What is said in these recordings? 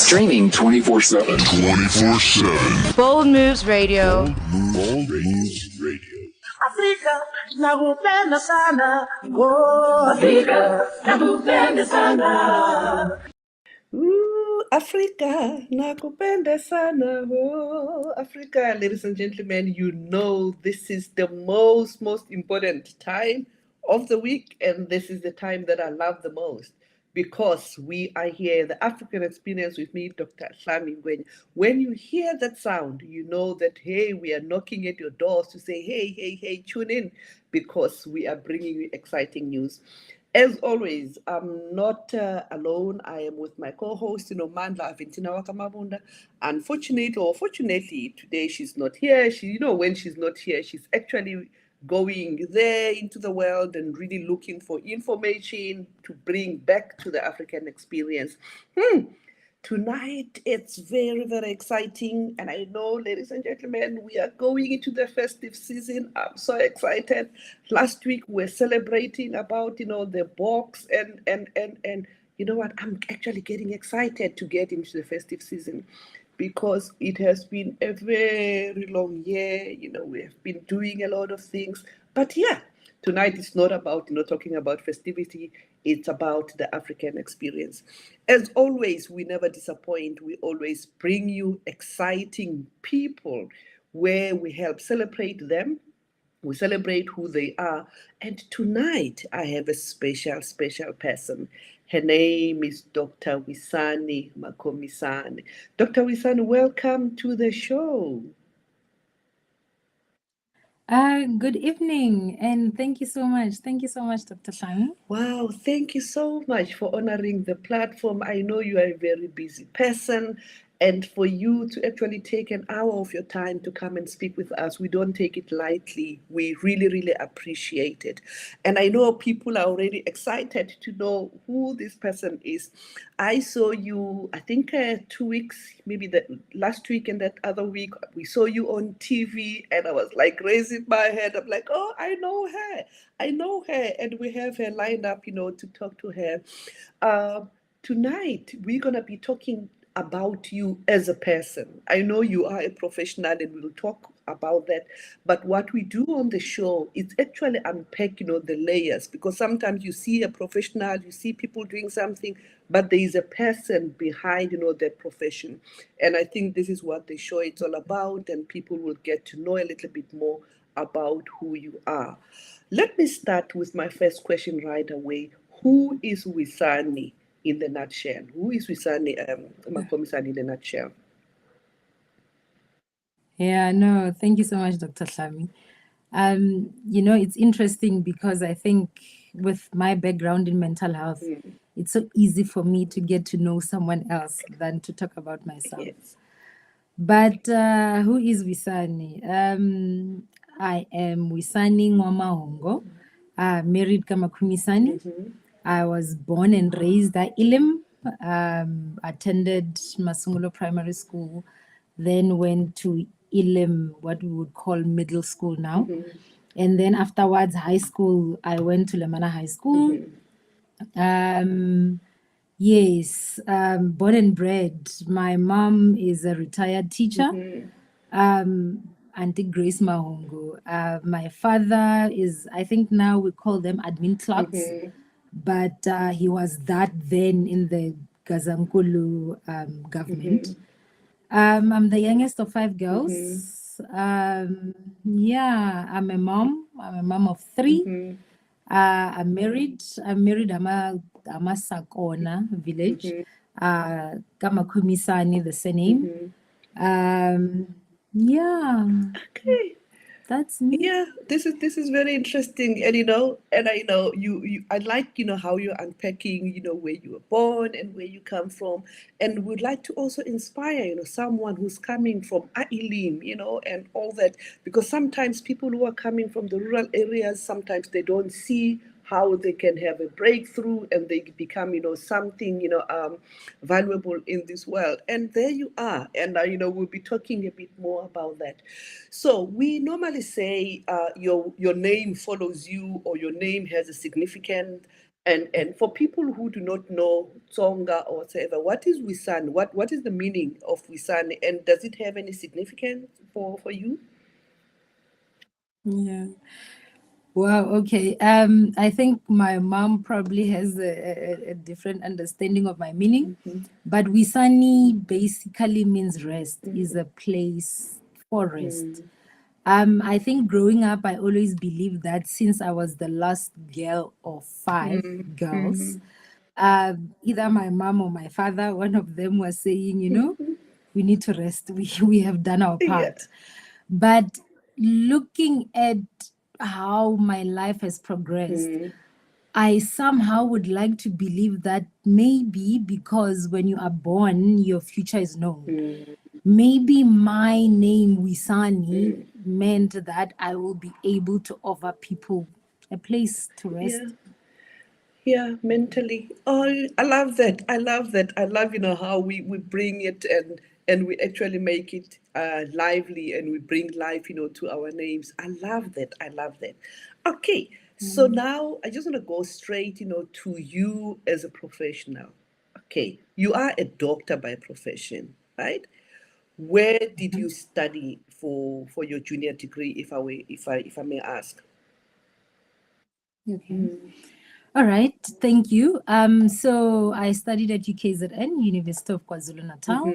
Streaming 24/7. 24/7. Bold Moves Radio. Bold Moves Radio. Afrika nakupenda sana. Oh, Afrika nakupenda sana. Africa, nakupenda sana. Oh, Africa, ladies and gentlemen, you know this is the most important time of the week, and this is the time that I love the most because we are here, the African Experience with me, Dr. NGWENYA. When you hear that sound, you know that, hey, we are knocking at your doors to say, hey, tune in, because we are bringing you exciting news. As always, I'm not alone. I am with my co-host, Mandla AVENTINA MABUNDA. Unfortunately or fortunately, today she's not here. When she's not here, she's actually going there into the world and really looking for information to bring back to the African experience. Tonight, it's very, very exciting. And I know, ladies and gentlemen, we are going into the festive season. I'm so excited. Last week, we're celebrating about, the box. And you know what? I'm actually getting excited to get into the festive season because it has been a very long year. We have been doing a lot of things. But yeah, tonight it's not about, talking about festivity. It's about the African experience. As always, we never disappoint. We always bring you exciting people where we help celebrate them. We celebrate who they are. And tonight, I have a special person. Her name is Dr. Wisani Makhomisane. Dr. Wisani, welcome to the show. Good evening, and thank you so much. Thank you so much, Dr. Shani. Wow, thank you so much for honoring the platform. I know you are a very busy person, and for you to actually take an hour of your time to come and speak with us, we don't take it lightly. We really, really appreciate it. And I know people are already excited to know who this person is. I saw you, I think 2 weeks, maybe the last week and that other week, we saw you on TV, and I was like raising my head. I'm like, oh, I know her. And we have her lined up, to talk to her. Tonight, we're going to be talking about you as a person. I know you are a professional, and we'll talk about that. But what we do on the show is actually unpack, the layers, because sometimes you see a professional, you see people doing something, but there is a person behind, their profession. And I think this is what the show is all about, and people will get to know a little bit more about who you are. Let me start with my first question right away. Who is Wisani in the nutshell? Who is Wisani Makhomisane in the nutshell? Yeah, no, thank you so much, Dr. Shami. It's interesting because I think with my background in mental health, it's so easy for me to get to know someone else than to talk about myself. Yes. But who is Wisani? I am Wisani Ngwamahongo, married Makhomisane. I was born and raised at Ilim, attended Masungulo Primary School, then went to Ilim, what we would call middle school now. And then afterwards, high school, I went to Lemana High School. Yes, born and bred. My mom is a retired teacher, Auntie Grace Mahongo. My father is, I think now we call them admin clerks. But he was that then in the Gazankulu government. I'm the youngest of 5 girls. I'm a mom. I'm a mom of 3. I'm married. I'm Sakona village. Makhomisane, the surname. Okay. That's me. Yeah, this is very interesting, and I know you. I like how you're unpacking where you were born and where you come from, and would like to also inspire someone who's coming from Ilim, and all that, because sometimes people who are coming from the rural areas, sometimes they don't see how they can have a breakthrough and they become, something, valuable in this world. And there you are. And, we'll be talking a bit more about that. So we normally say your name follows you, or your name has a significant And for people who do not know Tsonga or whatever, what is Wisani? What is the meaning of Wisani, and does it have any significance for you? Yeah. Wow, okay. I think my mom probably has a different understanding of my meaning, but Wisani basically means rest, is a place for rest. I think growing up, I always believed that since I was the last girl of 5 girls, either my mom or my father, one of them was saying, we need to rest. We have done our Yeah. part. But looking at how my life has progressed, I somehow would like to believe that maybe because when you are born, your future is known. Maybe my name, Wisani, meant that I will be able to offer people a place to rest. Yeah, mentally. Oh, I love that. I love that. I love, how we bring it and we actually make it lively, and we bring life, to our names. I love that. I love that. Okay, so now I just want to go straight, to you as a professional. Okay, you are a doctor by profession, right? Where did you study for your junior degree, if I may ask? Okay. All right, thank you. So I studied at UKZN, University of KwaZulu-Natal.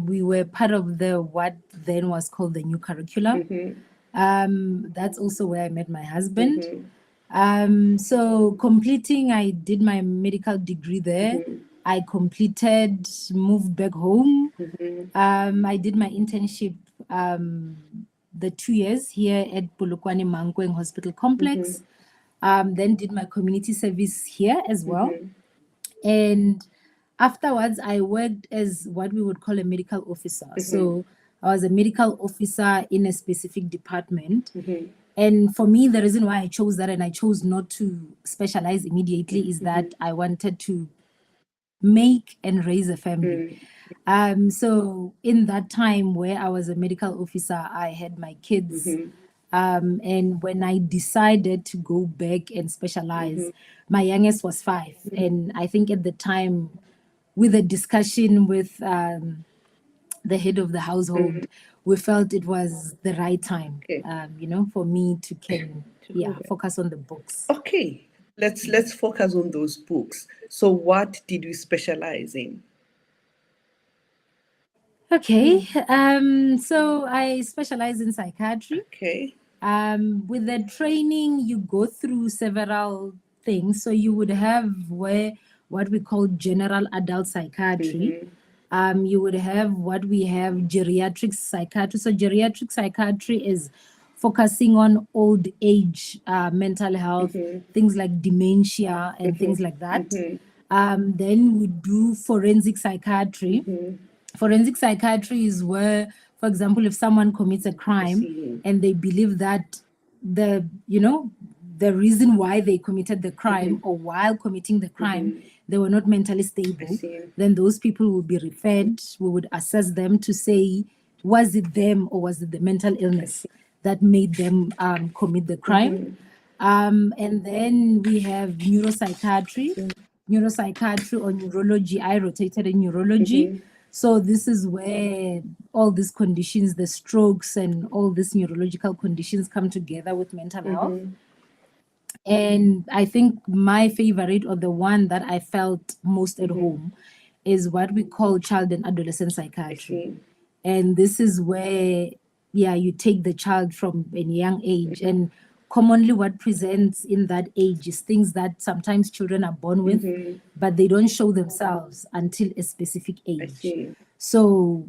We were part of what then was called the new curriculum. That's also where I met my husband. So I did my medical degree there. I completed, moved back home. I did my internship the 2 years here at Polokwane Mankweng Hospital Complex. Then did my community service here as well. And afterwards, I worked as what we would call a medical officer. So I was a medical officer in a specific department. And for me, the reason why I chose that and I chose not to specialize immediately is that I wanted to make and raise a family. So in that time where I was a medical officer, I had my kids. And when I decided to go back and specialize, my youngest was 5. And I think at the time, with a discussion with the head of the household, we felt it was the right time, Okay. for me to focus on the books. Okay, let's focus on those books. So what did you specialize in? Okay, so I specialize in psychiatry. Okay. With the training, you go through several things. So you would have what we call general adult psychiatry. You would have what we have geriatric psychiatry. So geriatric psychiatry is focusing on old age mental health, things like dementia and things like that. Then we do forensic psychiatry. Forensic psychiatry is where, for example, if someone commits a crime and they believe that the reason why they committed the crime or while committing the crime, they were not mentally stable, then those people will be referred. We would assess them to say, was it them or was it the mental illness that made them commit the crime? And then we have neuropsychiatry or neurology. I rotated in neurology. So this is where all these conditions, the strokes and all these neurological conditions come together with mental health. And I think my favorite, or the one that I felt most at home, is what we call child and adolescent psychiatry. And this is where, you take the child from a young age. And commonly what presents in that age is things that sometimes children are born with, but they don't show themselves until a specific age. So,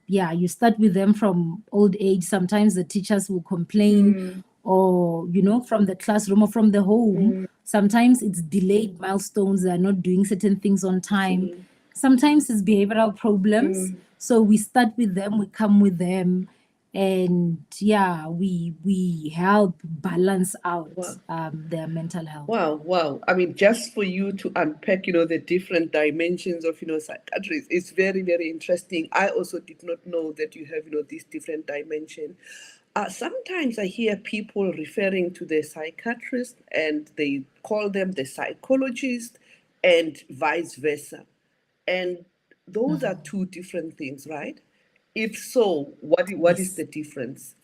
you start with them from old age. Sometimes the teachers will complain, or, from the classroom or from the home. Sometimes it's delayed milestones. They're not doing certain things on time. Sometimes it's behavioral problems. So we start with them, we come with them, and we help balance out their mental health. Wow. I mean, just for you to unpack, the different dimensions of, psychiatry, it's very, very interesting. I also did not know that you have, these different dimensions. Sometimes I hear people referring to the psychiatrist and they call them the psychologist and vice versa. And those are two different things, right? If so, what is Yes. the difference?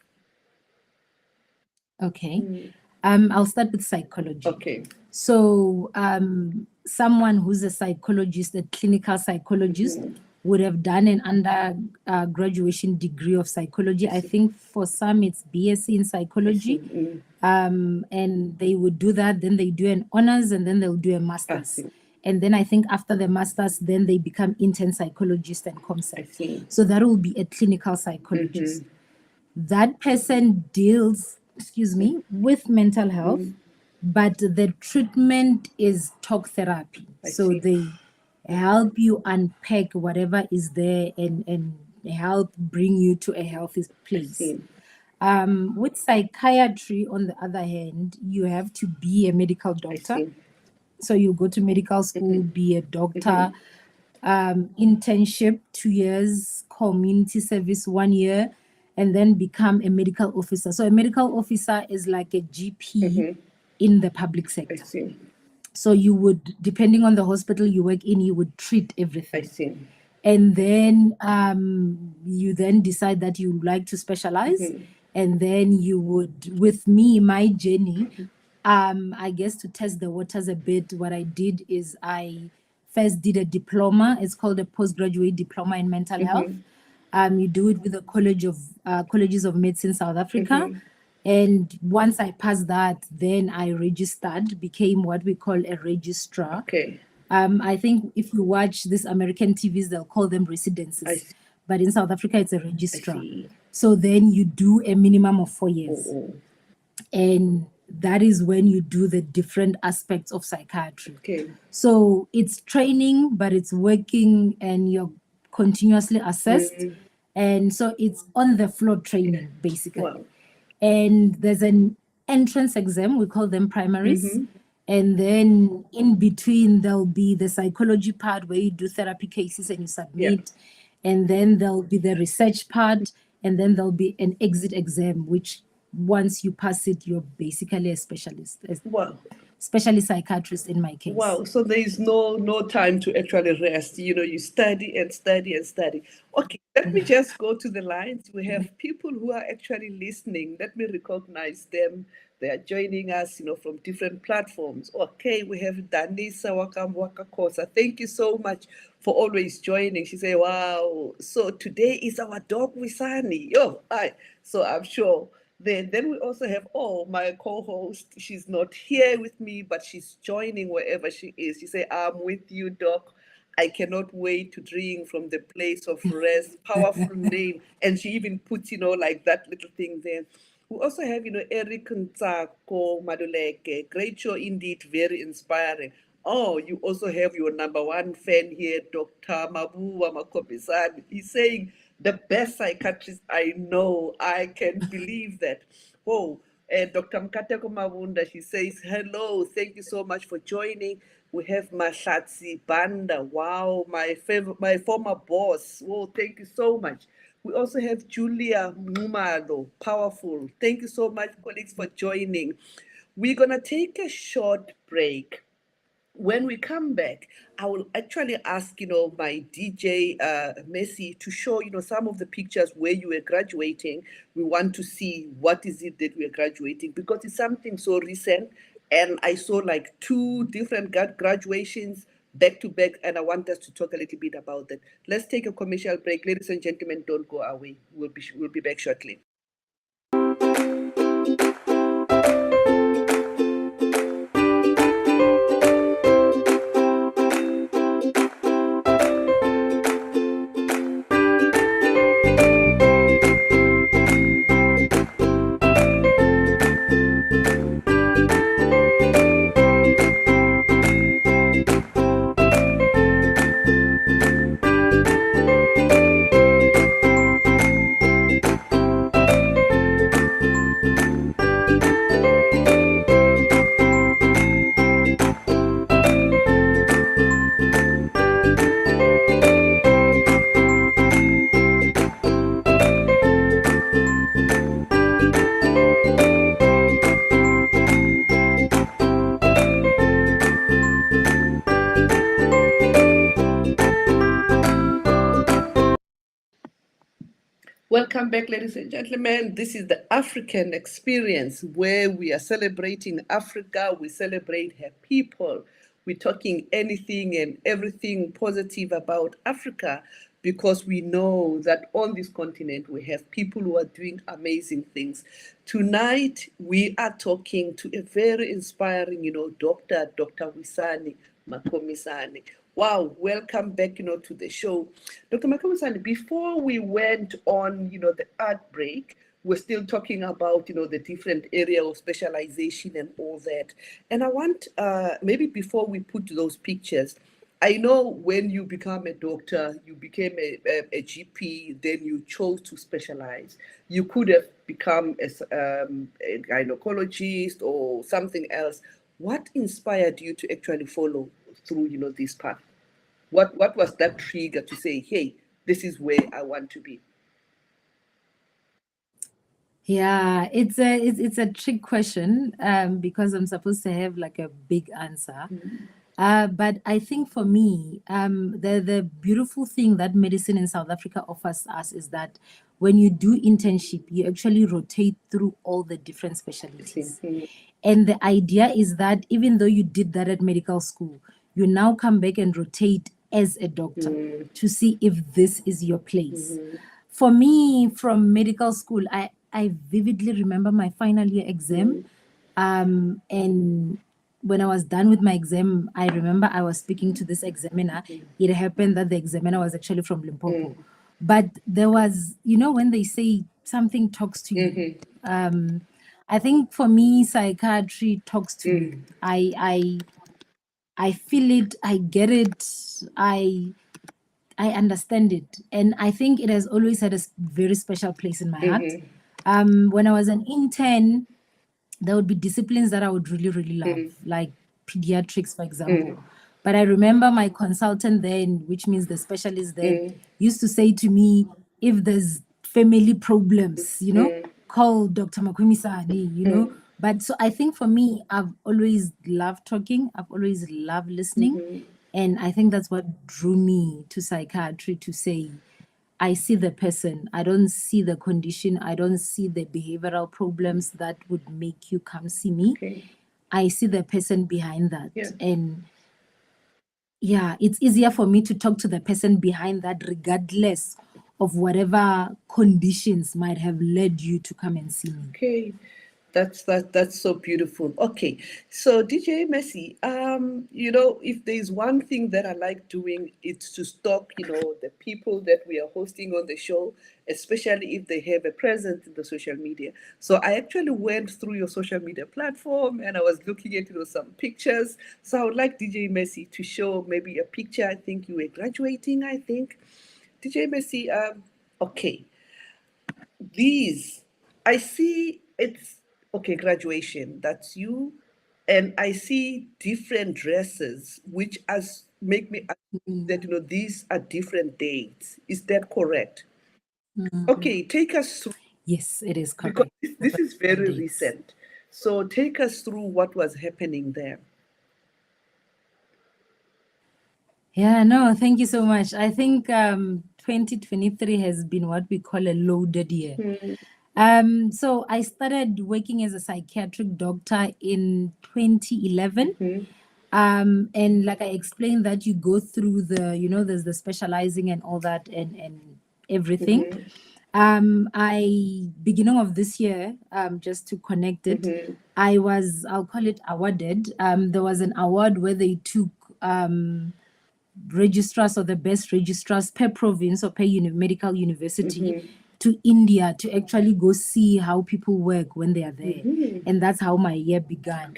Okay. I'll start with psychology. Okay. So, someone who's a psychologist, a clinical psychologist, would have done an undergraduation degree of psychology. I think for some it's BSc in psychology. And they would do that, then they do an honors, and then they'll do a master's. see. And then I think after the master's, then they become intern psychologist and I concept. see. So that will be a clinical psychologist. That person deals, with mental health, but the treatment is talk therapy. So see. they help you unpack whatever is there and help bring you to a healthy place. see. With psychiatry, on the other hand, you have to be a medical doctor. see. So you go to medical school, be a doctor, internship 2 years, community service 1 year, and then become a medical officer. So a medical officer is like a GP in the public I sector. see. So you would, depending on the hospital you work in, you would treat I everything. see. And then you then decide that you like to specialize. And then you would, with me, my journey, I guess to test the waters a bit, what I did is I first did a diploma. It's called a postgraduate diploma in mental health. You do it with the Colleges of Medicine South Africa. And once I passed that, then I registered, became what we call a registrar. Okay. I think if you watch these American TVs, they'll call them residencies. But in South Africa, it's a registrar. So then you do a minimum of 4 years. And that is when you do the different aspects of psychiatry. Okay. So it's training, but it's working and you're continuously assessed. And so it's on the floor training, basically. Wow. And there's an entrance exam, we call them primaries. And then in between, there'll be the psychology part where you do therapy cases and you submit. And then there'll be the research part. And then there'll be an exit exam, which once you pass it, you're basically a specialist. Wow. Specialist psychiatrist in my case. Wow. So there is no time to actually rest. You study and study and study. Okay, let me just go to the lines. We have people who are actually listening. Let me recognize them. They are joining us, from different platforms. Okay, we have Danisa Wakakosa. Thank you so much for always joining. She said, wow. So today is our dog Wisani. So I'm sure. Then we also have, my co-host. She's not here with me, but she's joining wherever she is. She said, I'm with you, Doc. I cannot wait to drink from the place of rest. Powerful name. And she even puts, like that little thing there. We also have, Eric Ntsako Maduleke. Great show indeed, very inspiring. Oh, you also have your number one fan here, Dr. Makhomisane. He's saying, the best psychiatrist I know. I can believe that. Oh, Dr. Mkateko MABUNDA, she says, hello, thank you so much for joining. We have Mahlatsi Banda. Wow, my former boss. Oh, thank you so much. We also have Julia Numalo, powerful. Thank you so much, colleagues, for joining. We're going to take a short break. When we come back, I will actually ask, my DJ, Messi, to show, some of the pictures where you were graduating. We want to see what is it that we are graduating, because it's something so recent. And I saw like 2 different graduations back to back, and I want us to talk a little bit about that. Let's take a commercial break. Ladies and gentlemen, don't go away. We'll be back shortly. Welcome back, ladies and gentlemen. This is the African experience where we are celebrating Africa, we celebrate her people. We're talking anything and everything positive about Africa because we know that on this continent we have people who are doing amazing things. Tonight we are talking to a very inspiring, Dr. Wisani Makhomisane. Wow, welcome back, to the show. Dr. Makhomisane, before we went on, the art break, we're still talking about, the different area of specialization and all that. And I want, maybe before we put those pictures, I know when you become a doctor, you became a GP, then you chose to specialize. You could have become a gynecologist or something else. What inspired you to actually follow through, this path? What was that trigger to say, hey, this is where I want to be? Yeah, it's a trick question because I'm supposed to have like a big answer. But I think for me, the beautiful thing that medicine in South Africa offers us is that when you do internship, you actually rotate through all the different specialties. And the idea is that even though you did that at medical school, you now come back and rotate as a doctor to see if this is your place. For me, from medical school, I vividly remember my final year exam. And when I was done with my exam, I remember I was speaking to this examiner. It happened that the examiner was actually from Limpopo. But there was, when they say something talks to you, I think for me, psychiatry talks to me. I feel it, I get it, I understand it. And I think it has always had a very special place in my heart. When I was an intern, there would be disciplines that I would really, really love, like pediatrics, for example. But I remember my consultant then, which means the specialist then, used to say to me, if there's family problems, call Dr. Makhomisane, But so I think for me, I've always loved talking. I've always loved listening. And I think that's what drew me to psychiatry, to say, I see the person. I don't see the condition. I don't see the behavioral problems that would make you come see me. I see the person behind that. And yeah, it's easier for me to talk to the person behind that, regardless of whatever conditions might have led you to come and see me. Okay. That's so beautiful. Okay, so DJ Messi, if there's one thing that I like doing, it's to stalk, the people that we are hosting on the show, especially if they have a presence in the social media. So I actually went through your social media platform and I was looking at, some pictures. So I would like DJ Messi to show maybe a picture. I think you were graduating, I think. DJ Messi, okay. These, I see it's, okay, graduation, that's you. And I see different dresses, which make me assume that, these are different dates. Is that correct? Okay, take us through. Yes, it is correct. Because this is very recent. So take us through what was happening there. Yeah, no, thank you so much. I think 2023 has been what we call a loaded year. So I started working as a psychiatric doctor in 2011. And like I explained, that you go through the, there's the specializing and all that and everything. Beginning of this year, just to connect it, I'll call it awarded. There was an award where they took registrars or the best registrars per province or per medical university to India to actually go see how people work when they are there. And that's how my year began.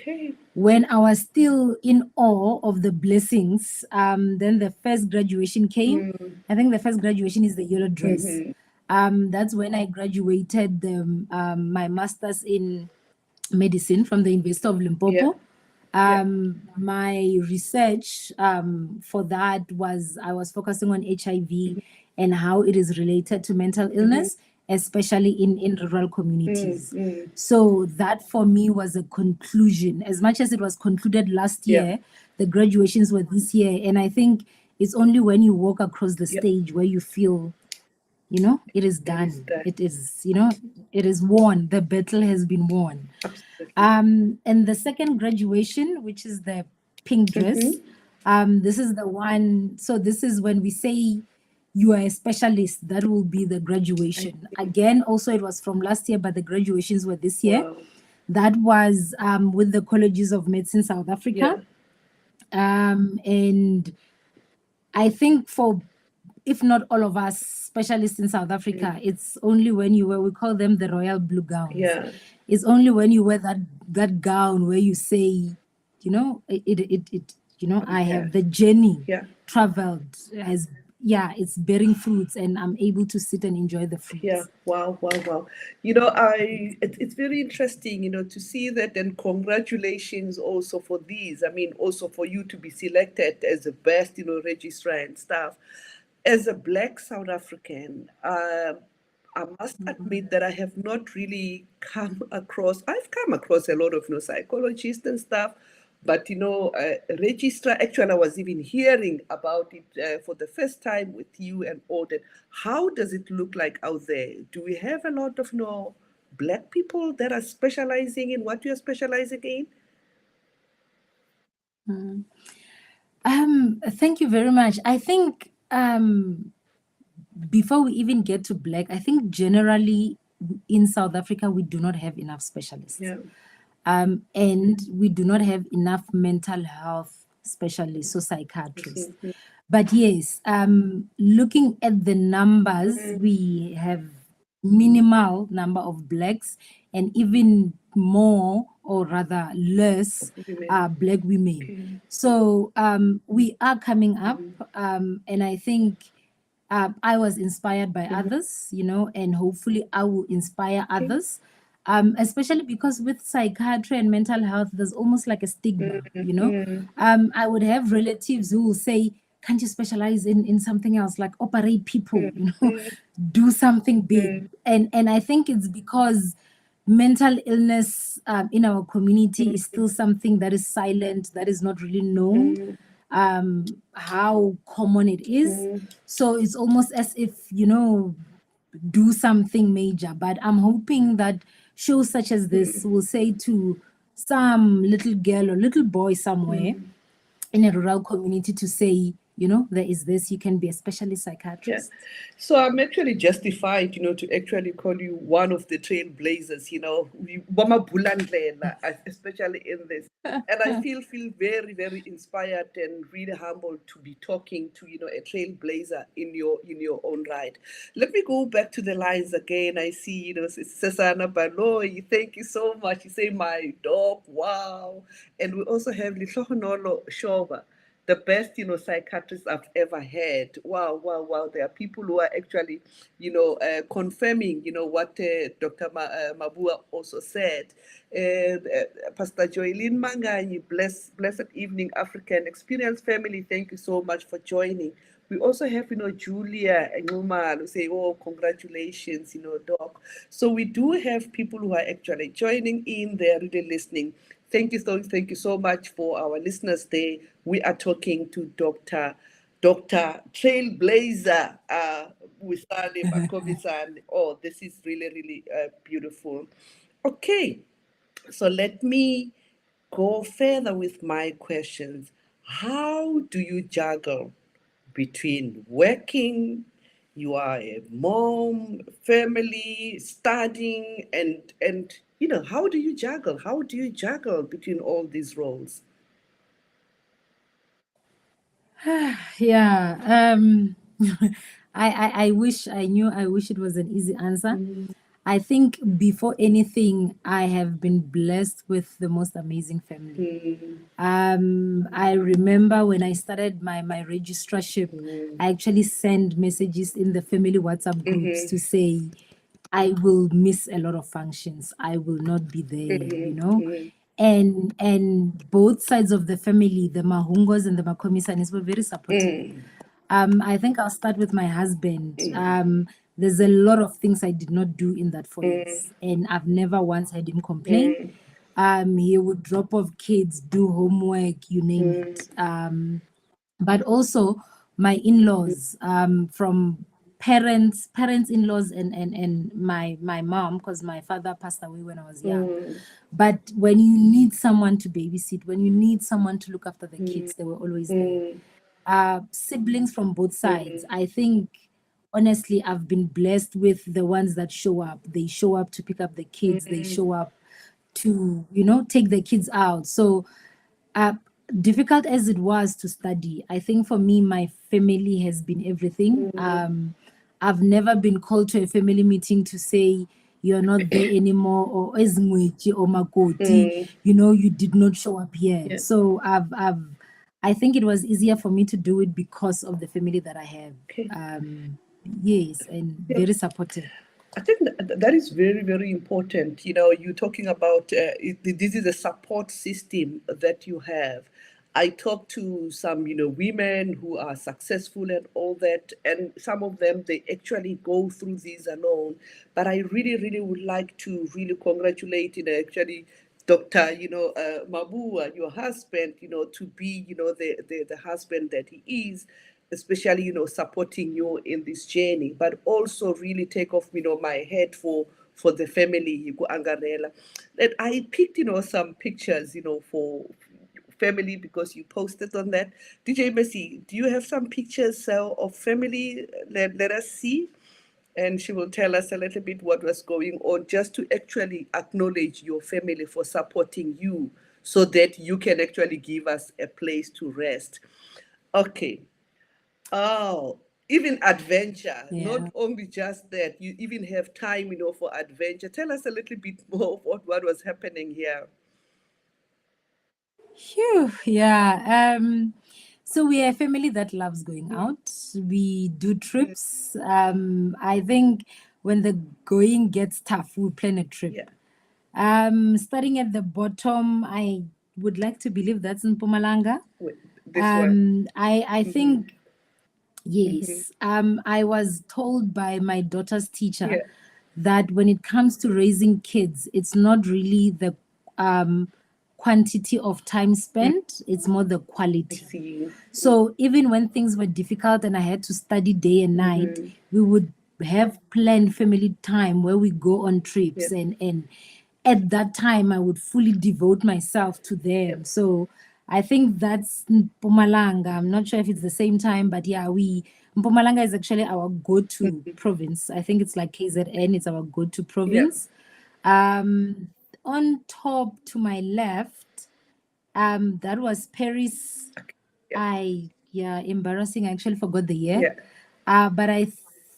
When I was still in awe of the blessings, then the first graduation came. I think the first graduation is the yellow dress. That's when I graduated my master's in medicine from the University of Limpopo. My research for that was, I was focusing on HIV and how it is related to mental illness, especially in rural communities. So that for me was a conclusion. As much as it was concluded last year, the graduations were this year. And I think it's only when you walk across the stage where you feel you know, it is done. It is, you know, it is won. The battle has been won. Absolutely. And the second graduation, which is the pink dress, this is the one. So this is when we say you are a specialist, that will be the graduation. Again, also it was from last year, but the graduations were this year. Wow. That was with the Colleges of Medicine South Africa. And I think for, if not all of us specialists in South Africa, it's only when you wear, we call them the royal blue gowns. Yeah. It's only when you wear that gown where you say, you know, it you know, I have the journey traveled has, it's bearing fruits, and I'm able to sit and enjoy the fruits. Yeah, wow. You know, it's very interesting, you know, to see that, and congratulations also for these. I mean, also for you to be selected as the best, you know, registrar and staff. As a Black South African, I must admit that I have not really come across. I've come across a lot of, you know, psychologists and stuff. But, you know, registrar, actually, I was even hearing about it for the first time with you and all that. How does it look like out there? Do we have a lot of, you know, Black people that are specializing in what you're specializing in? Thank you very much. I think before we even get to Black, I think generally in South Africa, we do not have enough specialists. Yeah. And we do not have enough mental health specialists, so psychiatrists. But yes, looking at the numbers, we have minimal number of Blacks and even more, or rather less, Black women. So we are coming up, and I think I was inspired by others, you know, and hopefully I will inspire others. Especially because with psychiatry and mental health, there's almost like a stigma, you know. I would have relatives who will say, can't you specialize in something else, like operate people, you know, do something big. And I think it's because mental illness in our community is still something that is silent, that is not really known. How common it is. So it's almost as if, you know, do something major. But I'm hoping that shows such as this will say to some little girl or little boy somewhere in a rural community to say, you know, there is this, you can be a specialist psychiatrist. So I'm actually justified, you know, to actually call you one of the trailblazers, you know, especially in this. And I feel very, very inspired and really humbled to be talking to, you know, a trailblazer in your own right. Let me go back to the lines again. I see, you know, Sesana Baloy, thank you so much. You say my dog, wow. And we also have Lihlohonolo Shoba, the best, you know, psychiatrist I've ever had. Wow. There are people who are actually, you know, confirming, you know, what Dr. Mabua also said. Pastor Joylene Manganyi, blessed evening, African Experience family. Thank you so much for joining. We also have, you know, Julia and Numa who say, oh, congratulations, you know, Doc. So we do have people who are actually joining in, they're really listening. Thank you so much for our listeners there. We are talking to Dr. Trailblazer Wisani Makhomisane. Oh, this is really, really beautiful. Okay, so let me go further with my questions. How do you juggle between working, you are a mom, family, studying, and you know, how do you juggle? How do you juggle between all these roles? Yeah. I wish I knew. I wish it was an easy answer. I think before anything, I have been blessed with the most amazing family. I remember when I started my registrarship, I actually sent messages in the family WhatsApp groups to say, I will miss a lot of functions. I will not be there, you know. And both sides of the family, the Mahungos and the Makhomisanes, were very supportive. I think I'll start with my husband. There's a lot of things I did not do in that 4 years, and I've never once had him complain. He would drop off kids, do homework, you name it. But also my in-laws, from parents-in-laws and my mom, because my father passed away when I was young. But when you need someone to babysit, when you need someone to look after the kids, they were always there. Siblings from both sides. I think honestly I've been blessed with the ones that show up. They show up to pick up the kids. They show up to, take the kids out. So difficult as it was to study, I think for me, my family has been everything. I've never been called to a family meeting to say you're not there anymore, or ezingweji or makoti, you did not show up here. Yeah. So I think it was easier for me to do it because of the family that I have. Okay. Yes, and very supportive. I think that is very, very important. You're talking about this is a support system that you have. I talk to some, women who are successful and all that, and some of them, they actually go through these alone. But I really, really would like to really congratulate, actually, Dr. Mabua, your husband, to be, the husband that he is, especially, supporting you in this journey, but also really take off, my head for the family, Angarela. And I picked, some pictures, for family, because you posted on that. DJ Messi, do you have some pictures of family? Let us see. And she will tell us a little bit what was going on, just to actually acknowledge your family for supporting you, so that you can actually give us a place to rest. Okay. Oh, even adventure, not only just that, you even have time, for adventure. Tell us a little bit more of what was happening here. Phew, yeah. So we are a family that loves going out. We do trips. I think when the going gets tough, we plan a trip. Yeah. Starting at the bottom, I would like to believe that's in Mpumalanga. This one. I think yes. I was told by my daughter's teacher that when it comes to raising kids, it's not really the quantity of time spent, it's more the quality. So even when things were difficult and I had to study day and night, we would have planned family time where we go on trips, and at that time I would fully devote myself to them. So I think that's Mpumalanga. I'm not sure if it's the same time, but yeah, Mpumalanga is actually our go-to province. I think it's like KZN, it's our go-to province. On top to my left, that was Paris. Embarrassing. I actually forgot the year. But I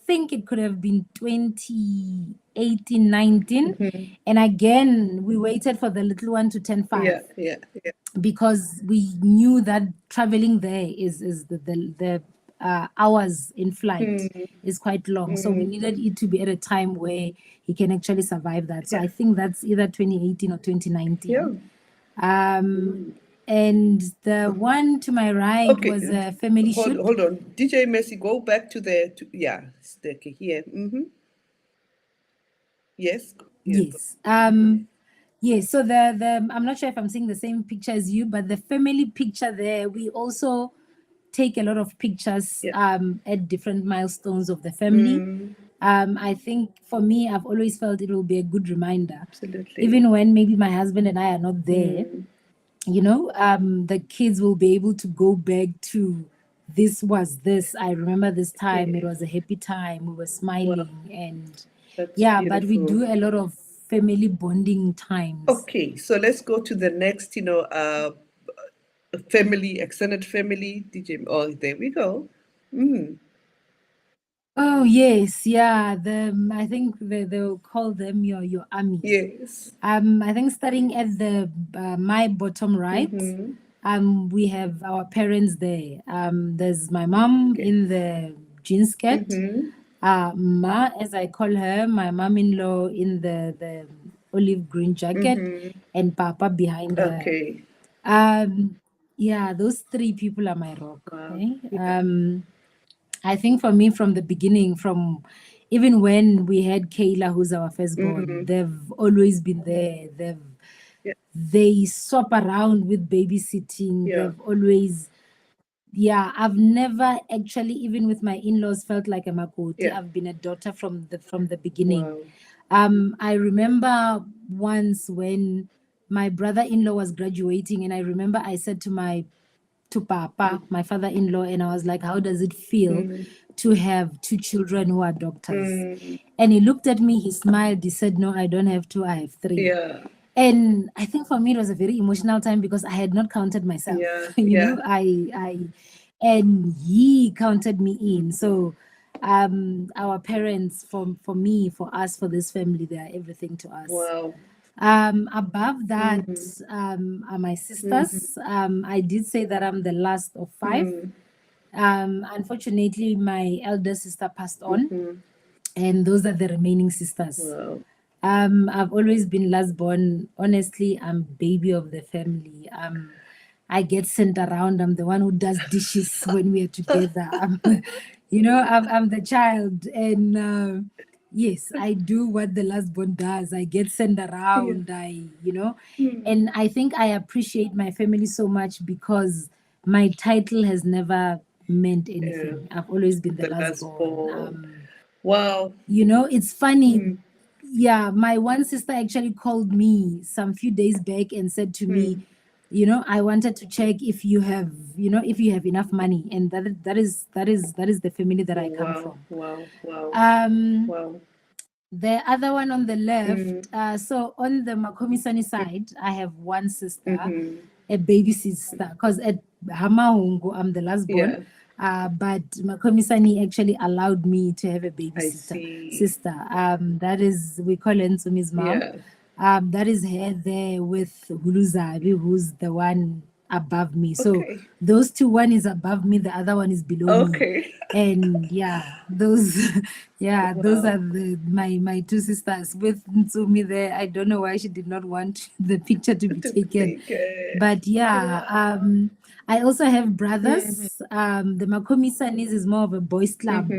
think it could have been 2018, 19. And again, we waited for the little one to turn 5. Because we knew that traveling there is the hours in flight is quite long. So we needed it to be at a time where he can actually survive that. So I think that's either 2018 or 2019. And the one to my right was a family shoot. Hold on. DJ Messi, go back to the, here. Yes. Yes. Yes, so the I'm not sure if I'm seeing the same picture as you, but the family picture there, we also take a lot of pictures at different milestones of the family. I think for me, I've always felt it will be a good reminder. Absolutely. Even when maybe my husband and I are not there, the kids will be able to go back to this was this. I remember this time, it was a happy time. We were smiling and That's but we beautiful. do a lot of family bonding times. Okay, so let's go to the next, family, extended family, DJ. Oh, there we go. Oh yes, yeah. I think they'll call them your army. Yes. I think starting at the my bottom right, we have our parents there. There's my mom in the jean skirt. Ma, as I call her, my mom-in-law in the olive green jacket, and Papa behind her. Okay. Yeah, those 3 people are my rock. I think for me from the beginning, from even when we had Kayla, who's our firstborn, they've always been there. They swap around with babysitting. They've always yeah, I've never actually, even with my in-laws, felt like a makoti. Yeah. I've been a daughter from the beginning. Wow. I remember once when my brother-in-law was graduating, and I remember I said to Papa, my father-in-law, and I was like, how does it feel to have two children who are doctors? And he looked at me, he smiled, he said, no, I don't have two, I have three. Yeah. And I think for me it was a very emotional time because I had not counted myself. Yeah. You Yeah. know, and he counted me in. So our parents, for me, for us, for this family, they are everything to us. Wow. Above that are my sisters. I did say that I'm the last of five. Unfortunately, my elder sister passed on, and those are the remaining sisters. Wow. I've always been last born. Honestly, I'm baby of the family. I get sent around. I'm the one who does dishes when we are together. I'm the child, and yes, I do what the last born does. I get sent around. And I think I appreciate my family so much because my title has never meant anything. I've always been the last born. Wow. It's funny. Yeah, my one sister actually called me some few days back and said to me, I wanted to check if you have enough money, and that is the family that I come from. Wow. Wow. Wow. The other one on the left, so on the Makhomisane side, I have one sister, a baby sister, because at Hamahungu, I'm the last born. But Makhomisane actually allowed me to have a baby sister. That is, we call her Ntsumi's mom. That is her there with Huluzabi, who's the one above me. So those two, one is above me, the other one is below me. And those are my two sisters with Ntsumi there. I don't know why she did not want the picture to be taken. But I also have brothers. The Makhomisanes is more of a boys club,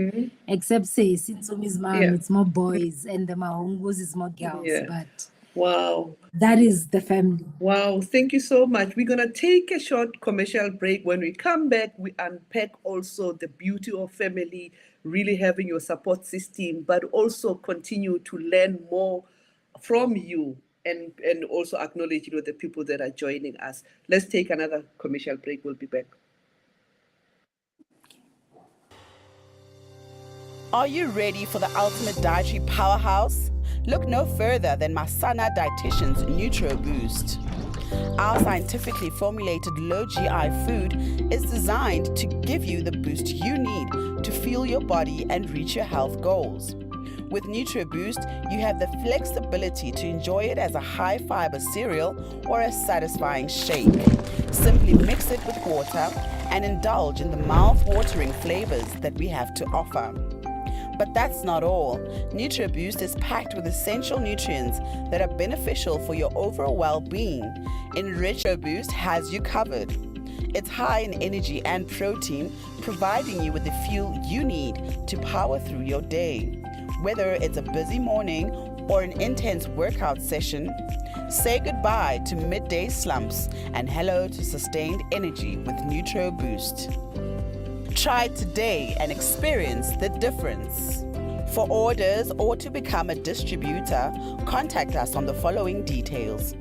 except say Nsumi's mom, it's more boys, and the Mahongus is more girls. But wow, that is the family. Wow, thank you so much. We're going to take a short commercial break. When we come back, we unpack also the beauty of family, really having your support system, but also continue to learn more from you and also acknowledge, the people that are joining us. Let's take another commercial break. We'll be back. Are you ready for the ultimate dietary powerhouse? Look no further than Masana Dietitian's Nutro Boost. Our scientifically formulated low GI food is designed to give you the boost you need to fuel your body and reach your health goals. With Nutro Boost, you have the flexibility to enjoy it as a high-fiber cereal or a satisfying shake. Simply mix it with water and indulge in the mouth-watering flavors that we have to offer. But that's not all. NutriBoost is packed with essential nutrients that are beneficial for your overall well-being. NutriBoost has you covered. It's high in energy and protein, providing you with the fuel you need to power through your day. Whether it's a busy morning or an intense workout session, say goodbye to midday slumps and hello to sustained energy with NutriBoost. Try it today and experience the difference. For orders or to become a distributor, contact us on the following details.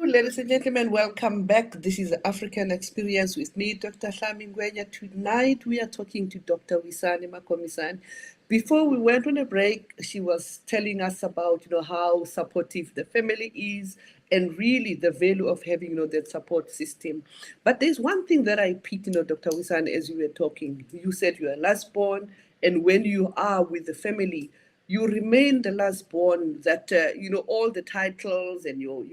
Ladies and gentlemen, welcome back. This is the African Experience with me, Dr. NGWENYA. Tonight we are talking to Dr. Wisani Makhomisane. Before we went on a break, she was telling us about, how supportive the family is and really the value of having, that support system. But there's one thing that I picked, Dr. Wisani, as you were talking. You said you are last born, and when you are with the family, you remain the last born, that, all the titles and your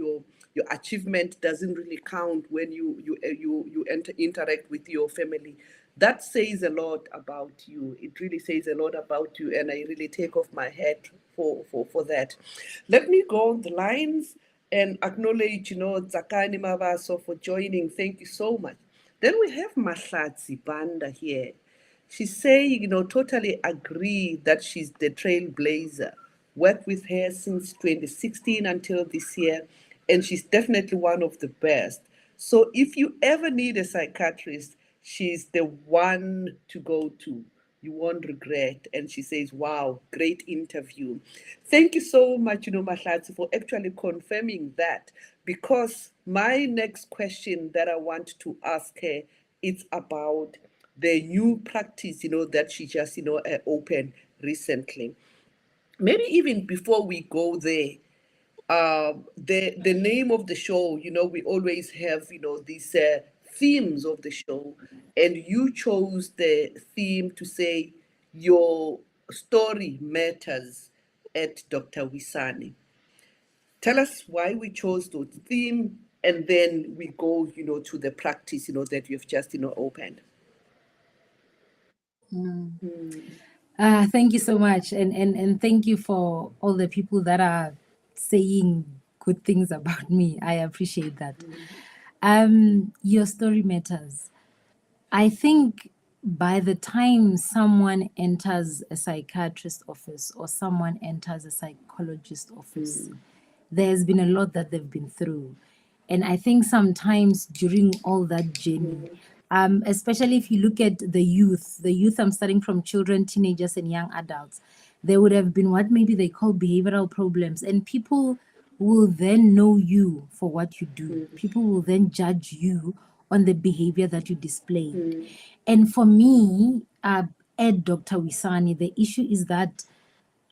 achievement doesn't really count when you interact with your family. That says a lot about you. It really says a lot about you, and I really take off my hat for that. Let me go on the lines and acknowledge, Zakani Mabaso for joining. Thank you so much. Then we have Mahlatsi Banda here. She's saying, totally agree that she's the trailblazer. worked with her since 2016 until this year, and she's definitely one of the best. So if you ever need a psychiatrist, she's the one to go to. You won't regret. And she says, wow, great interview. Thank you so much, Mahlatsi, for actually confirming that, because my next question that I want to ask her is about the new practice, that she just, opened recently. Maybe even before we go there, the name of the show, we always have, these themes of the show, and you chose the theme to say your story matters at Dr. Wisani. Tell us why we chose those theme, and then we go, to the practice, that you've just, opened. Thank you so much, and thank you for all the people that are saying good things about me. I appreciate that. Your story matters. I think by the time someone enters a psychiatrist office or someone enters a psychologist office, there's been a lot that they've been through. And I think sometimes during all that journey, especially if you look at the youth, I'm starting from children, teenagers, and young adults, there would have been what maybe they call behavioral problems. And people will then know you for what you do. People will then judge you on the behavior that you display. And for me, at Dr. Wisani, the issue is that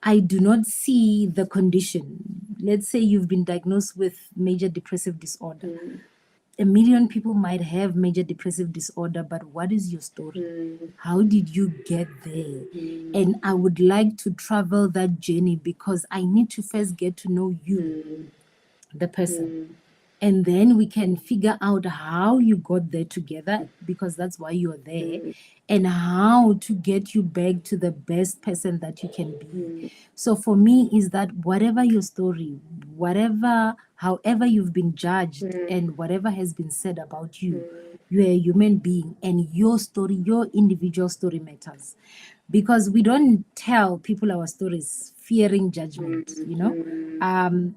I do not see the condition. Let's say you've been diagnosed with major depressive disorder. 1 million people might have major depressive disorder, but what is your story? How did you get there? And I would like to travel that journey because I need to first get to know you, the person. And then we can figure out how you got there together, because that's why you're there, and how to get you back to the best person that you can be. So for me is that whatever your story, however you've been judged, and whatever has been said about you, you're a human being, and your story, your individual story matters. Because we don't tell people our stories fearing judgment,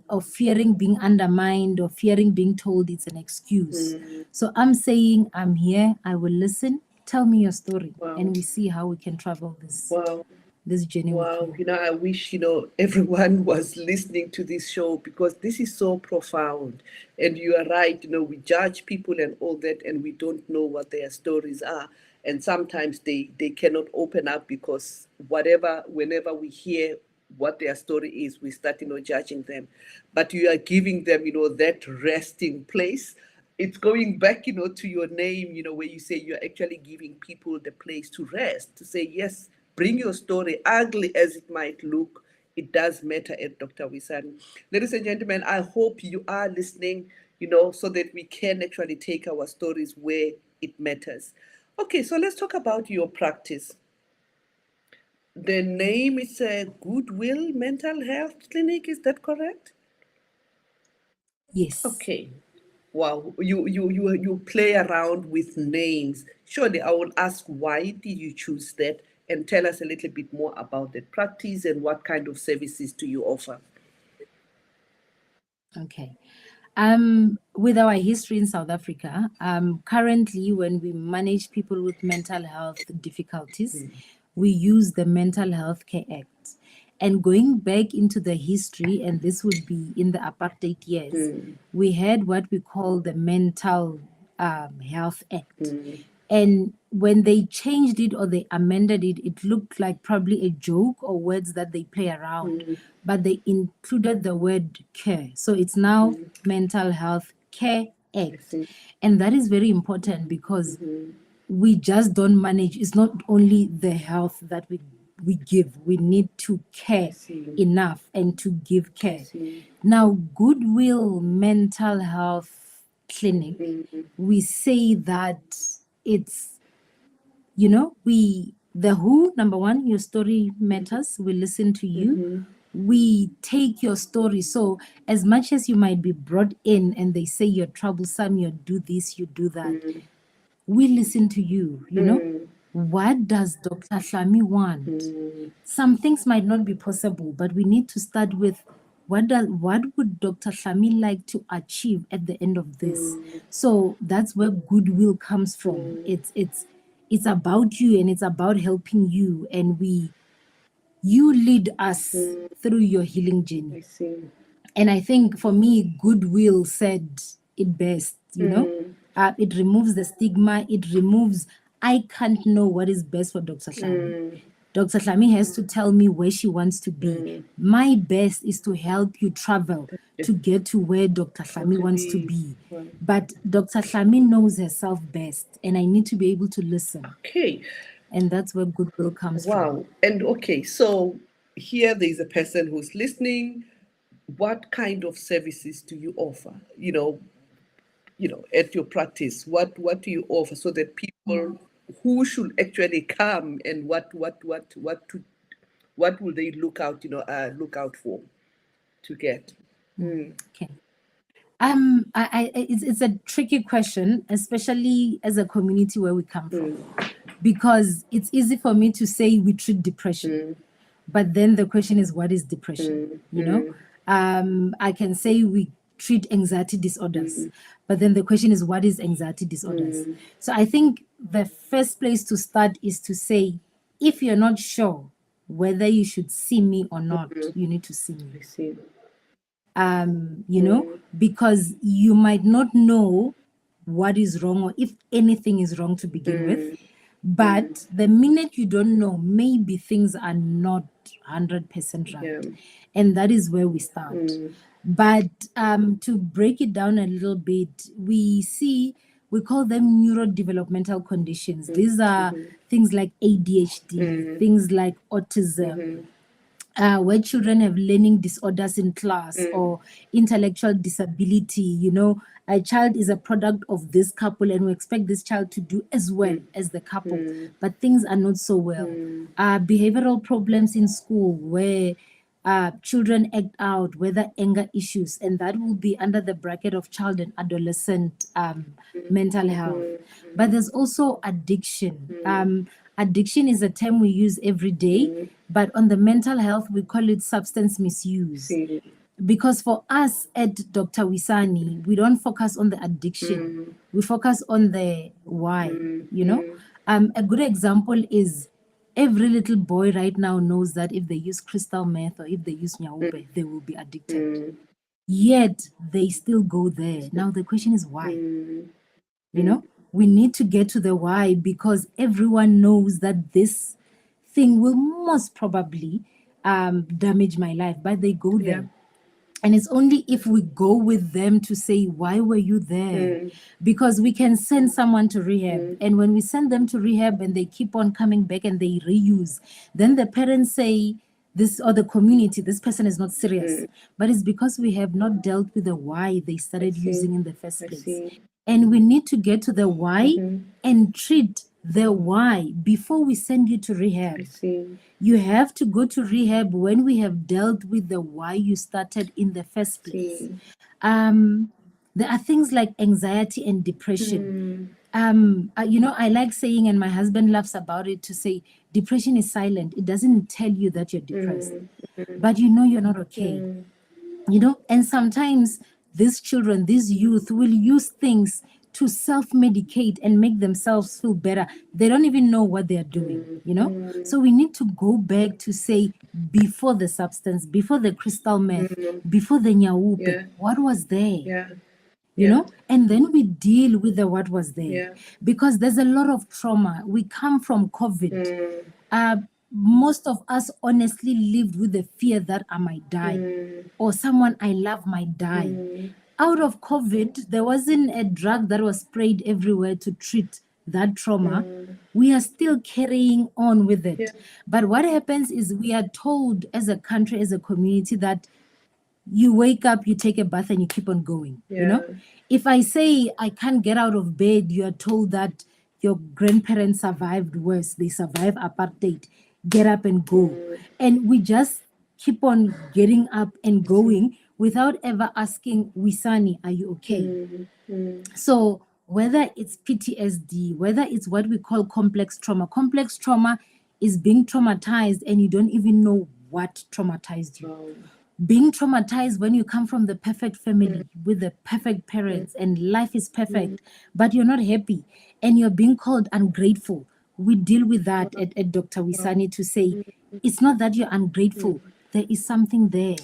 or fearing being undermined, or fearing being told it's an excuse. So I'm saying, I'm here, I will listen, tell me your story, and we see how we can travel this journey with you. I wish, everyone was listening to this show, because this is so profound. And you are right, we judge people and all that, and we don't know what their stories are. And sometimes they cannot open up, because whenever we hear what their story is, we start, judging them. But you are giving them, that resting place. It's going back, to your name, where you say you're actually giving people the place to rest, to say, yes, bring your story, ugly as it might look. It does matter at Dr. Wisani. Ladies and gentlemen, I hope you are listening, so that we can actually take our stories where it matters. Okay, so let's talk about your practice. The name is Goodwill Mental Health Clinic, is that correct? Yes. Okay. Wow, you play around with names. Surely I will ask, why did you choose that? And tell us a little bit more about that practice and what kind of services do you offer? Okay. With our history in South Africa, currently when we manage people with mental health difficulties, we use the Mental Health Care Act. And going back into the history, and this would be in the apartheid years, we had what we call the Mental Health Act. And when they changed it or they amended it, it looked like probably a joke or words that they play around, but they included the word care. So it's now Mental Health Care Act. And that is very important, because we just don't manage. It's not only the health that we give. We need to care enough and to give care. Now, Goodwill Mental Health Clinic, we say that it's, the who, number one, your story matters. We listen to you. We take your story. So as much as you might be brought in and they say you're troublesome, you do this, you do that, we listen to you, what does Dr. Hlami want? Some things might not be possible, but we need to start with what would Dr. Hlami like to achieve at the end of this? So that's where goodwill comes from. It's about you and it's about helping you, and you lead us through your healing journey. I see. And I think for me, goodwill said it best, you know. It removes the stigma. It removes, I can't know what is best for Dr. Hlami. Dr. Hlami has to tell me where she wants to be. My best is to help you travel to get to where Dr. Hlami wants to be. But Dr. Hlami knows herself best, and I need to be able to listen. Okay. And that's where goodwill comes from. Wow. And okay, so here there's a person who's listening. What kind of services do you offer? You know, at your practice, what do you offer so that people who should actually come, and what will they look out for to get? Okay. It's a tricky question, especially as a community where we come from, because it's easy for me to say we treat depression, but then the question is, what is depression? You know, I can say we treat anxiety disorders, but then the question is, what is anxiety disorders? So I think the first place to start is to say, if you're not sure whether you should see me or not, you need to see me. I see. You know, because you might not know what is wrong or if anything is wrong to begin with. But the minute you don't know, maybe things are not 100% right. And that is where we start. But to break it down a little bit, we call them neurodevelopmental conditions. These are things like ADHD, things like autism, where children have learning disorders in class or intellectual disability. You know, a child is a product of this couple and we expect this child to do as well as the couple, but things are not so well. Behavioral problems in school where children act out, whether anger issues, and that will be under the bracket of child and adolescent mental health. But there's also addiction. Addiction is a term we use every day, but on the mental health, we call it substance misuse. Because for us at Dr. Wisani, we don't focus on the addiction. We focus on the why, you know. A good example is every little boy right now knows that if they use crystal meth or if they use nyaupe, they will be addicted. Yet they still go there. Now the question is why? You know, we need to get to the why, because everyone knows that this thing will most probably damage my life, but they go there. And it's only if we go with them to say, why were you there? Because we can send someone to rehab. And when we send them to rehab and they keep on coming back and they reuse, then the parents say, this, or the community, this person is not serious. But it's because we have not dealt with the why they started using in the first place. And we need to get to the why and treat the why before we send you to rehab. You have to go to rehab when we have dealt with the why you started in the first place. There are things like anxiety and depression. You know, I like saying, and my husband laughs about it, to say depression is silent. It doesn't tell you that you're depressed, but you know you're not okay. You know, and sometimes these children, these youth will use things to self-medicate and make themselves feel better. They don't even know what they're doing, you know? So we need to go back to say, before the substance, before the crystal meth, before the nyaupe, what was there? You know? And then we deal with the what was there. Because there's a lot of trauma. We come from COVID. Most of us honestly lived with the fear that I might die or someone I love might die. Out of COVID, there wasn't a drug that was sprayed everywhere to treat that trauma. We are still carrying on with it. But what happens is we are told as a country, as a community, that you wake up, you take a bath, and you keep on going. You know, if I say I can't get out of bed, you are told that your grandparents survived worse. They survived apartheid. Get up and go. And we just keep on getting up and going without ever asking, Wisani, are you okay? So whether it's PTSD, whether it's what we call complex trauma. Complex trauma is being traumatized and you don't even know what traumatized you. Being traumatized when you come from the perfect family with the perfect parents and life is perfect, but you're not happy and you're being called ungrateful. We deal with that at Dr. Wisani to say, it's not that you're ungrateful, there is something there.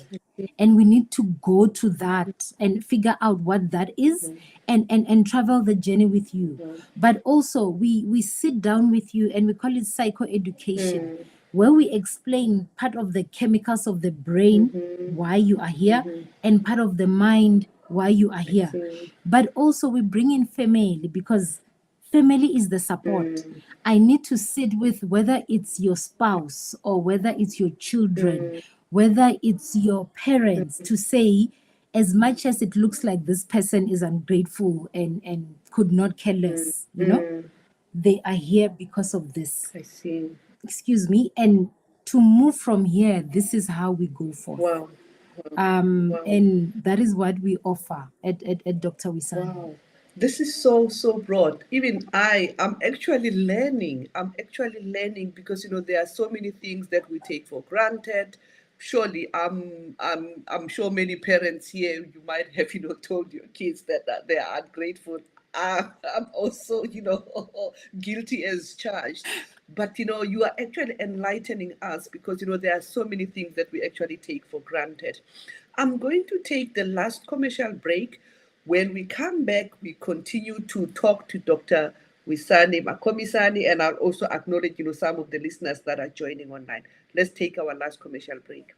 And we need to go to that and figure out what that is and travel the journey with you. But also we sit down with you and we call it psychoeducation, where we explain part of the chemicals of the brain, why you are here, and part of the mind, why you are here. But also we bring in family because family is the support. I need to sit with whether it's your spouse or whether it's your children, whether it's your parents, to say, as much as it looks like this person is ungrateful and could not care less, they are here because of this. I see. Excuse me. And to move from here, this is how we go forth. Wow. And that is what we offer at Dr. Wisani. Wow. This is so broad. Even I'm actually learning. Because there are so many things that we take for granted. Surely, I'm sure many parents here, you might have told your kids that they are ungrateful. I'm also guilty as charged. But you are actually enlightening us because there are so many things that we actually take for granted. I'm going to take the last commercial break. When we come back, we continue to talk to Dr. Wisani, Makhomisane, and I'll also acknowledge, some of the listeners that are joining online. Let's take our last commercial break.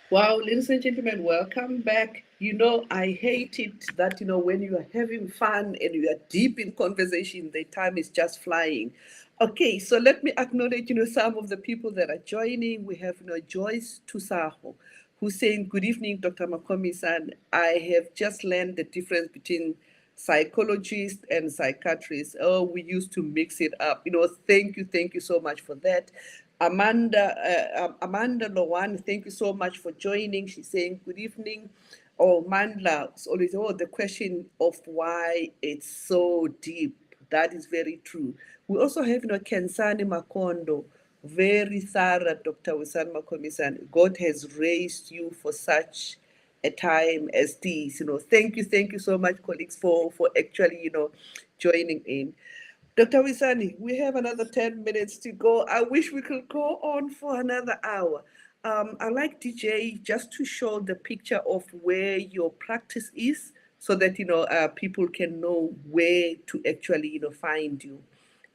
Wow, ladies and gentlemen, welcome back. I hate it that, when you are having fun and you are deep in conversation, the time is just flying. Okay, so let me acknowledge, some of the people that are joining. We have, Joyce Tusaho, who's saying, good evening, Dr. Makhomisane. I have just learned the difference between psychologist and psychiatrist. Oh, we used to mix it up. Thank you so much for that. Amanda Lowan, thank you so much for joining. She's saying good evening. Mandla, it's always the question of why it's so deep. That is very true. We also have Kensani Makondo, very thorough, Dr. Wisani Makhomisane. God has raised you for such a time as this. Thank you so much, colleagues, for actually joining in. Dr. Wisani, we have another 10 minutes to go. I wish we could go on for another hour. I like DJ just to show the picture of where your practice is so that, people can know where to actually, find you.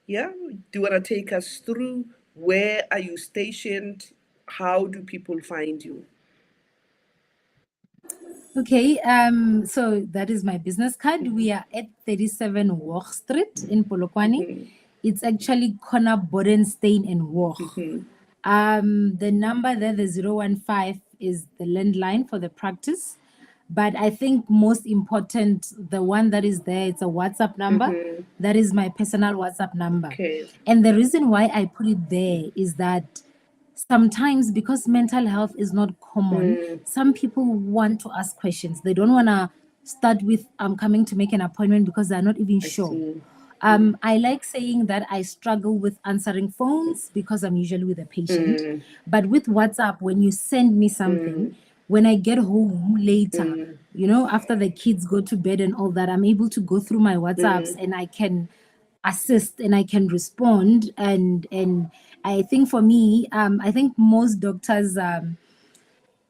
Yeah? Do you want to take us through where are you stationed? How do people find you? Okay, so that is my business card. We are at 37 Walk Street in Polokwane. It's actually corner Bodenstein and Walk. The number there, the 015, is the landline for the practice. But I think most important, the one that is there, it's a WhatsApp number. That is my personal WhatsApp number. Okay. And the reason why I put it there is that sometimes, because mental health is not common, some people want to ask questions. They don't want to start with coming to make an appointment because they're not even sure. I like saying that I struggle with answering phones because I'm usually with a patient. But with WhatsApp, when you send me something, when I get home later, after the kids go to bed and all that, I'm able to go through my WhatsApps and I can assist and I can respond. And I think for me, I think most doctors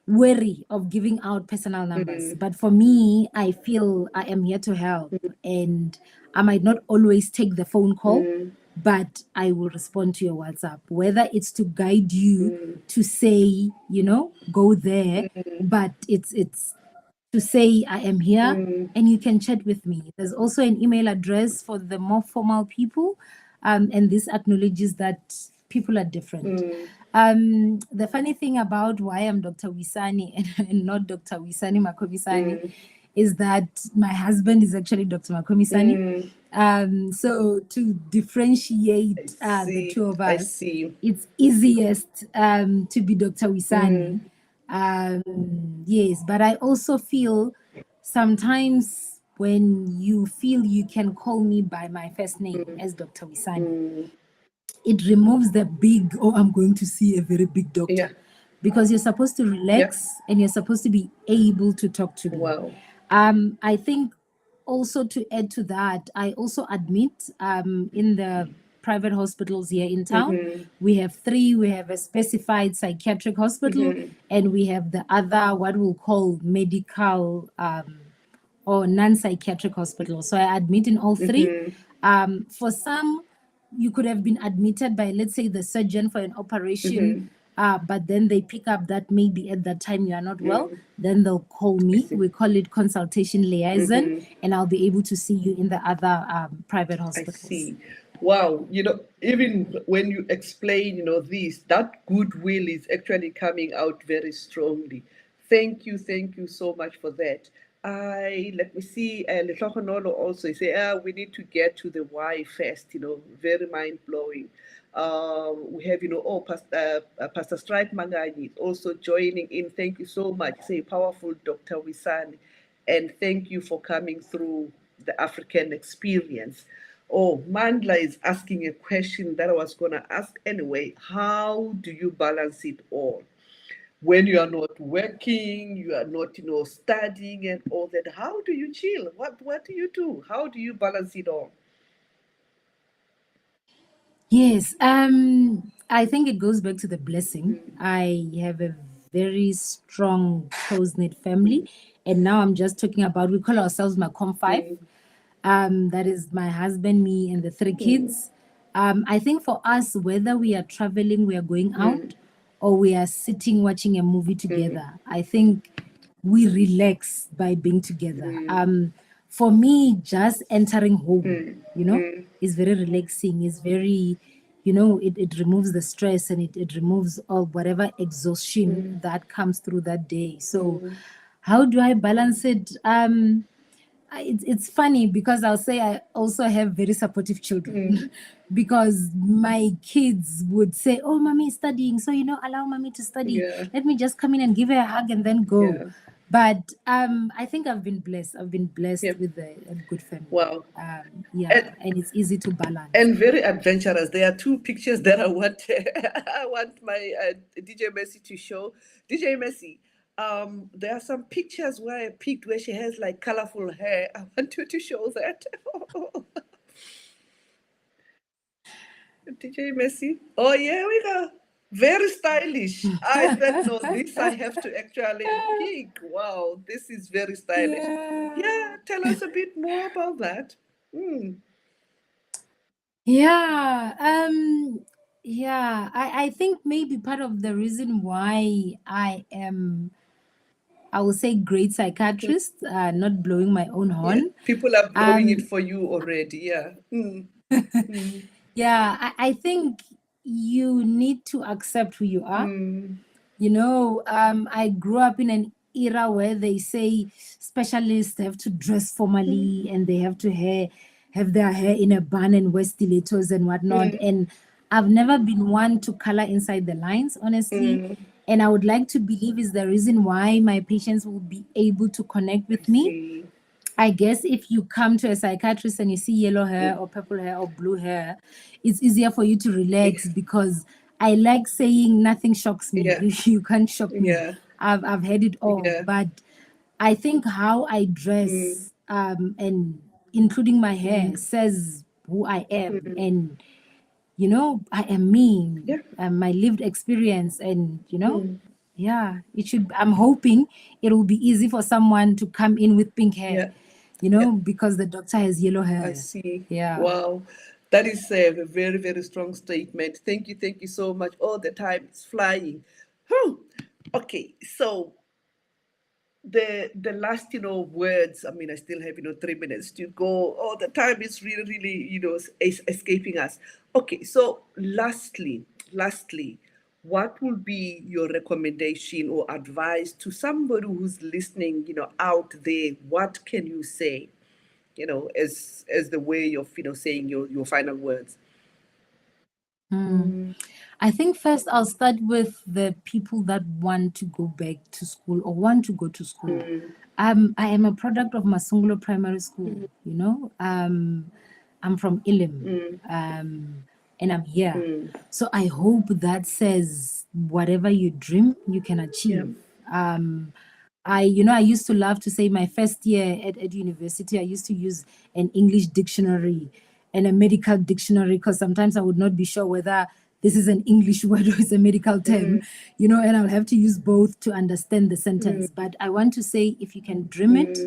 wary of giving out personal numbers. But for me, I feel I am here to help, and I might not always take the phone call, but I will respond to your WhatsApp, whether it's to guide you to say, go there, but it's to say I am here and you can chat with me. There's also an email address for the more formal people, and this acknowledges that people are different. The funny thing about why I'm Dr. Wisani and not Dr. Wisani Makhomisane is that my husband is actually Dr. Makhomisane. So to differentiate the two of us, it's easiest to be Dr. Wisani. Yes, but I also feel sometimes when you feel you can call me by my first name as Dr. Wisani, it removes the big, I'm going to see a very big doctor. Because you're supposed to relax and you're supposed to be able to talk to me. I think also to add to that, I also admit in the private hospitals here in town, we have 3. We have a specified psychiatric hospital, and we have the other, what we'll call medical or non-psychiatric hospital. So I admit in all 3. For some, you could have been admitted by, let's say, the surgeon for an operation, but then they pick up that maybe at that time you are not well, then they'll call me. We call it consultation liaison, and I'll be able to see you in the other private hospitals. I see. Wow, even when you explain, this, that goodwill is actually coming out very strongly. Thank you so much for that. Let me see, Letokonolo also say, we need to get to the why first, very mind-blowing. We have, Pastor Strike Mangani also joining in. Thank you so much. Say, powerful Dr. Wisani, and thank you for coming through the African experience. Mandla is asking a question that I was going to ask anyway. How do you balance it all? When you are not working, you are not, studying and all that, how do you chill? What do you do? How do you balance it all? Yes, I think it goes back to the blessing. I have a very strong, close-knit family. And now I'm just talking about, we call ourselves Macom 5. That is my husband, me, and the 3 kids. I think for us, whether we are traveling, we are going out, or we are sitting watching a movie together, I think we relax by being together. For me, just entering home, is very relaxing. It's very, it removes the stress, and it removes all whatever exhaustion that comes through that day. So how do I balance it? It's funny because I'll say I also have very supportive children because my kids would say, oh, mommy is studying, so allow mommy to study. Let me just come in and give her a hug and then go. But I think I've been blessed. I've been blessed with a good family. Wow. And it's easy to balance. And very adventurous. There are 2 pictures that I want I want my DJ Mercy to show. DJ Mercy, there are some pictures where I picked where she has like colorful hair. I want you to show that. DJ Mercy. Oh, yeah, we go. Very stylish. I said, no, this I have to actually pick. Wow, this is very stylish. Yeah, tell us a bit more about that. I think maybe part of the reason why I am, I will say, great psychiatrist, not blowing my own horn. People are blowing it for you already. I think you need to accept who you are. I grew up in an era where they say specialists have to dress formally and they have to have their hair in a bun and wear stilettos and whatnot. And I've never been one to color inside the lines, honestly. And I would like to believe is the reason why my patients will be able to connect with me. I guess if you come to a psychiatrist and you see yellow hair or purple hair or blue hair, it's easier for you to relax because I like saying nothing shocks me. You can't shock me. I've had it all. But I think how I dress and including my hair says who I am, and I am me, my lived experience, and yeah, it should. I'm hoping it will be easy for someone to come in with pink hair, because the doctor has yellow hair. I see. Yeah. Wow. That is a very, very strong statement. Thank you so much. All the time it's flying. Whew. Okay, so the last words, I mean, I still have 3 minutes to go. All the time is really, really escaping us. Okay, so lastly, what will be your recommendation or advice to somebody who's listening out there? What can you say as the way of saying your final words? I think first I'll start with the people that want to go back to school or want to go to school. I am a product of Masungulo Primary School, I'm from Ilim, and I'm here. So I hope that says whatever you dream, you can achieve. I used to love to say my first year at university, I used to use an English dictionary and a medical dictionary, because sometimes I would not be sure whether this is an English word or it's a medical term, and I'll have to use both to understand the sentence. But I want to say, if you can dream it,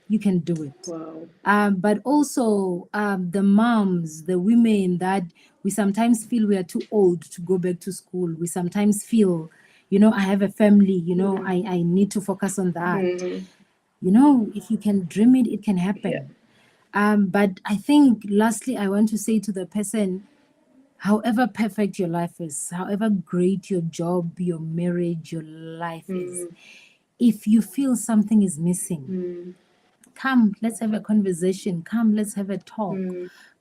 you can do it. Wow. But also the moms, the women that we sometimes feel we are too old to go back to school. We sometimes feel, I have a family, I need to focus on that. If you can dream it, it can happen. But I think lastly, I want to say to the person, however perfect your life is, however great your job, your marriage, your life is, if you feel something is missing, come, let's have a conversation. Come, let's have a talk.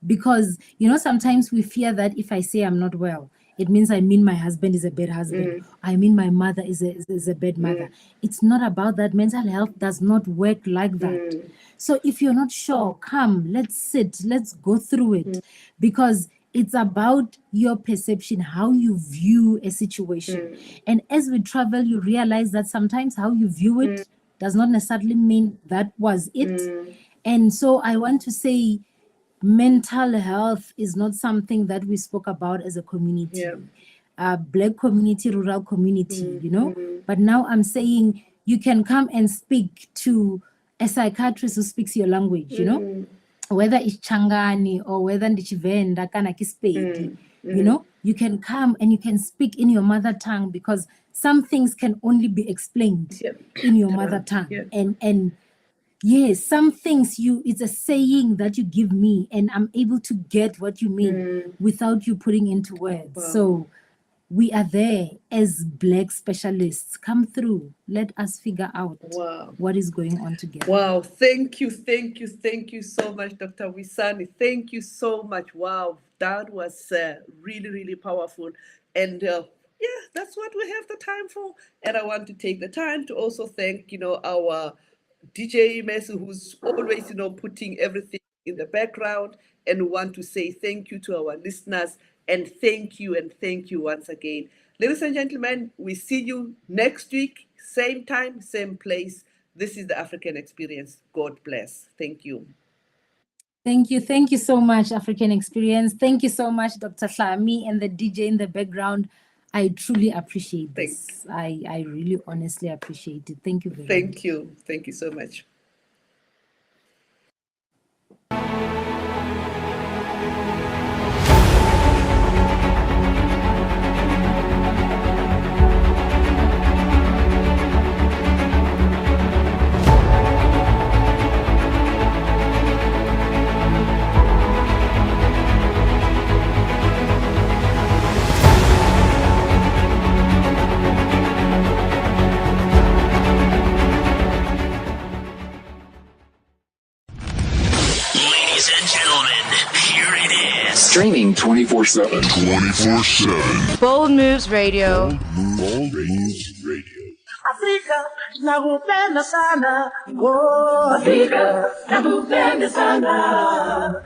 Because, sometimes we fear that if I say I'm not well, it means I mean my husband is a bad husband. I mean my mother is a bad mother. It's not about that. Mental health does not work like that. So if you're not sure, come, let's sit, let's go through it. Because it's about your perception, how you view a situation. And as we travel, you realize that sometimes how you view it does not necessarily mean that was it. And so I want to say, mental health is not something that we spoke about as a community, Black community, rural community, But now I'm saying you can come and speak to a psychiatrist who speaks your language, whether it's Changani or whether it's Chivenda, kana Kispedi, you can come and you can speak in your mother tongue, because some things can only be explained in your mother tongue. And yes, some things it's a saying that you give me, and I'm able to get what you mean without you putting into words. Wow. So we are there as Black specialists. Come through. Let us figure out what is going on together. Wow. Thank you so much, Dr. Wisani. Thank you so much. Wow. That was really, really powerful. And that's what we have the time for. And I want to take the time to also thank, our DJ Messi, who's always, putting everything in the background, and want to say thank you to our listeners, and thank you once again. Ladies and gentlemen, we see you next week, same time, same place. This is the African Experience. God bless. Thank you. Thank you so much, African Experience. Thank you so much, Dr. Hlami and the DJ in the background. I truly appreciate this. I really honestly appreciate it. Thank you very much. Thank you so much. Streaming 24/7. 24/7. Bold Moves Radio. Bold Moves Radio. Afrika, nakupenda sana. Oh, Afrika, nakupenda sana.